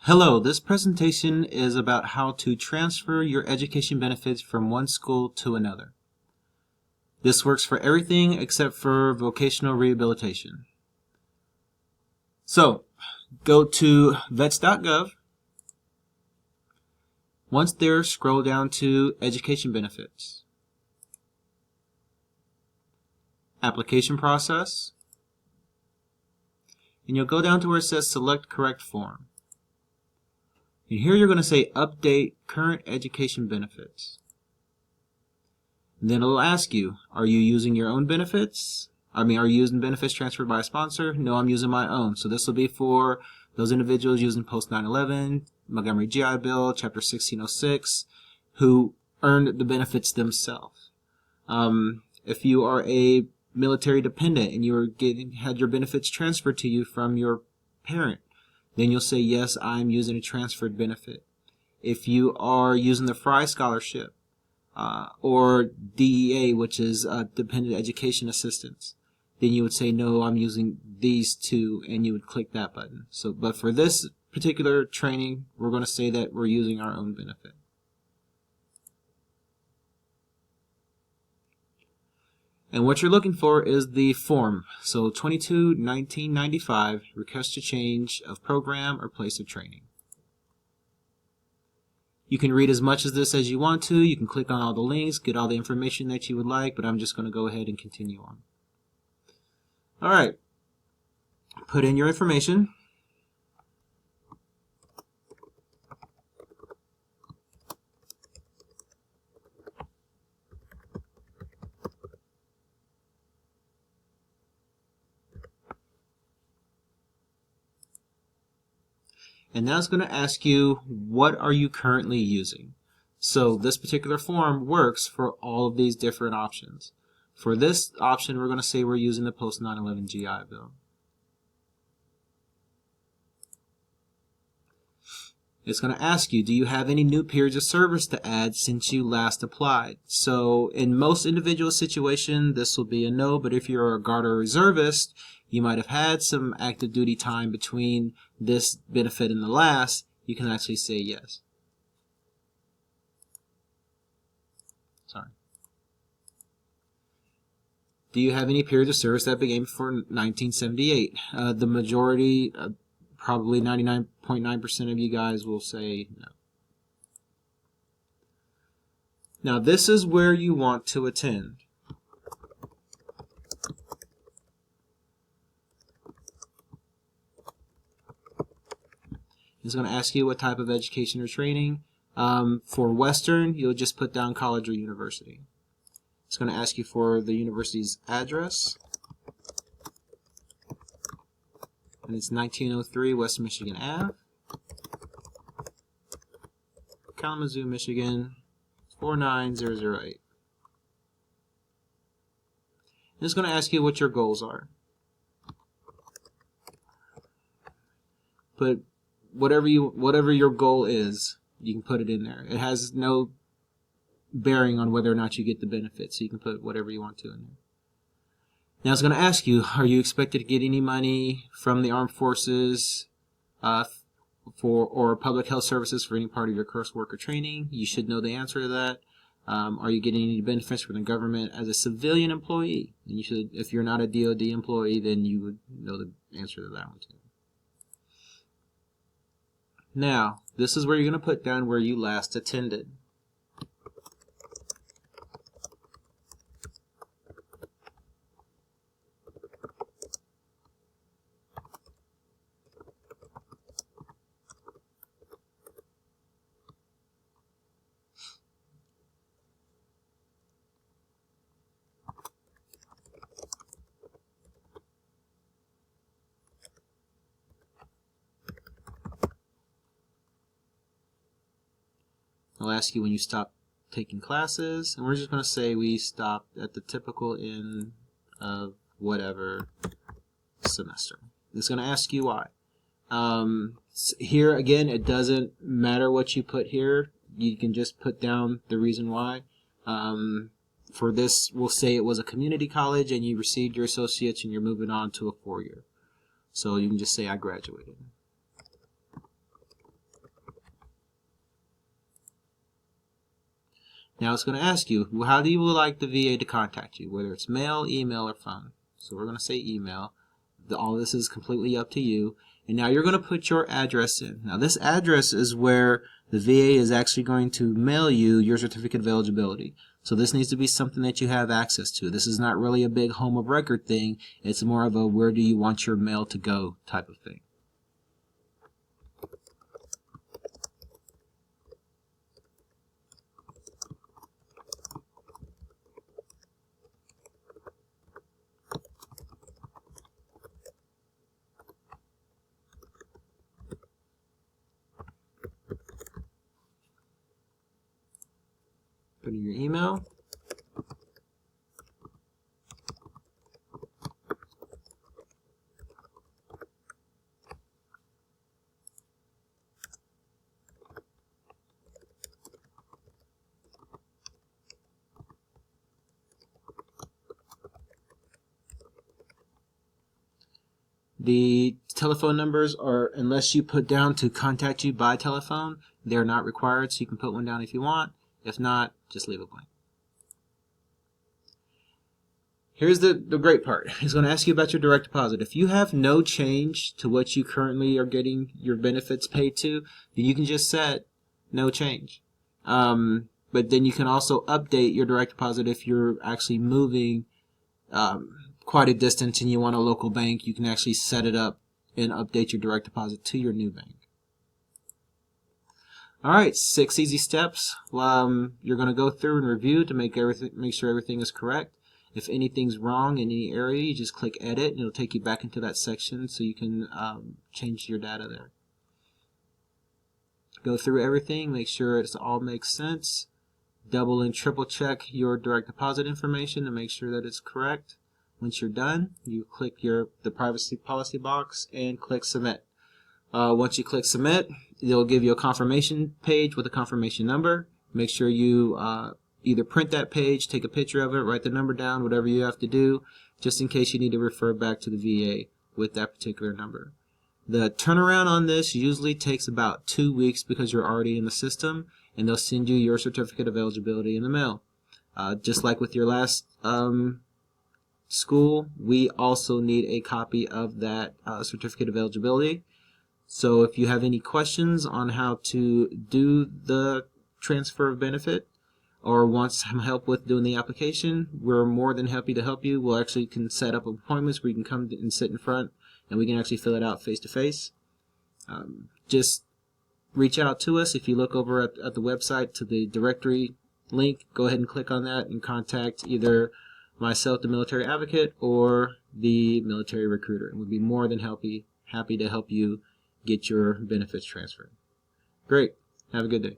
Hello, this presentation is about how to transfer your education benefits from one school to another. This works for everything except for vocational rehabilitation. So, go to vets.gov. Once there, scroll down to Education Benefits. Application Process. And you'll go down to where it says Select Correct Form. And here you're going to say Update Current Education Benefits. And then it'll ask you, are you using your own benefits? Are you using benefits transferred by a sponsor? No, I'm using my own. So this will be for those individuals using post 9/11, Montgomery GI Bill, Chapter 1606, who earned the benefits themselves. If you are a military dependent and had your benefits transferred to you from your parent, then you'll say, yes, I'm using a transferred benefit. If you are using the Frye Scholarship or DEA, which is Dependent Education Assistance, then you would say, no, I'm using these two, and you would click that button. But for this particular training, we're going to say that we're using our own benefit. And what you're looking for is the form. So 22-1995, request to change of program or place of training. You can read as much of this as you want to. You can click on all the links, get all the information that you would like, but I'm just going to go ahead and continue on. All right. Put in your information. And now it's going to ask you, what are you currently using? So this particular form works for all of these different options. For this option, we're going to say we're using the post 9/11 GI Bill. It's going to ask you, do you have any new periods of service to add since you last applied? So in most individual situations, this will be a no, but if you're a Guard or reservist, you might have had some active duty time between this benefit and the last, you can actually say yes. Sorry. Do you have any periods of service that began before 1978? The majority, probably 99.9% of you guys will say no. Now this is where you want to attend. It's going to ask you what type of education or training. For Western, you'll just put down college or university. It's going to ask you for the university's address. And it's 1903 West Michigan Ave, Kalamazoo, Michigan, 49008. And it's going to ask you what your goals are. Put whatever your goal is, you can put it in there. It has no bearing on whether or not you get the benefit, so you can put whatever you want to in there. Now it's going to ask you, are you expected to get any money from the armed forces or public health services for any part of your coursework or training? You should know the answer to that. Are you getting any benefits from the government as a civilian employee? And you should, if you're not a DoD employee, then you would know the answer to that one too. Now, this is where you're going to put down where you last attended. I'll ask you when you stop taking classes, and we're just going to say we stopped at the typical end of whatever semester. It's going to ask you why. Here again, it doesn't matter what you put here. You can just put down the reason why. For this, we'll say it was a community college and you received your associates and you're moving on to a 4-year. So you can just say I graduated. Now it's going to ask you, well, how do you like the VA to contact you, whether it's mail, email, or phone. So we're going to say email. All this is completely up to you. And now you're going to put your address in. Now this address is where the VA is actually going to mail you your certificate of eligibility. So this needs to be something that you have access to. This is not really a big home of record thing. It's more of a where do you want your mail to go type of thing. Put in your email. The telephone numbers are, unless you put down to contact you by telephone, they're not required, so you can put one down if you want. If not, just leave it blank. Here's the great part. It's going to ask you about your direct deposit. If you have no change to what you currently are getting your benefits paid to, then you can just set no change. But then you can also update your direct deposit if you're actually moving quite a distance and you want a local bank. You can actually set it up and update your direct deposit to your new bank. All right, 6 easy steps. You're going to go through and review to make sure everything is correct. If anything's wrong in any area, you just click edit and it'll take you back into that section so you can change your data there. Go through everything, make sure it all makes sense. Double and triple check your direct deposit information to make sure that it's correct. Once you're done, you click the privacy policy box and click submit. Once you click submit, it'll give you a confirmation page with a confirmation number. Make sure you either print that page, take a picture of it, write the number down, whatever you have to do, just in case you need to refer back to the VA with that particular number. The turnaround on this usually takes about 2 weeks because you're already in the system, and they'll send you your certificate of eligibility in the mail. Just like with your last school, we also need a copy of that certificate of eligibility. So if you have any questions on how to do the transfer of benefit or want some help with doing the application, we're more than happy to help you. We'll actually can set up appointments where you can come and sit in front and we can actually fill it out face to face. Just reach out to us. If you look over at the website to the directory link, go ahead and click on that and contact either myself, the military advocate, or the military recruiter. And we'd be more than happy to help you get your benefits transferred. Great. Have a good day.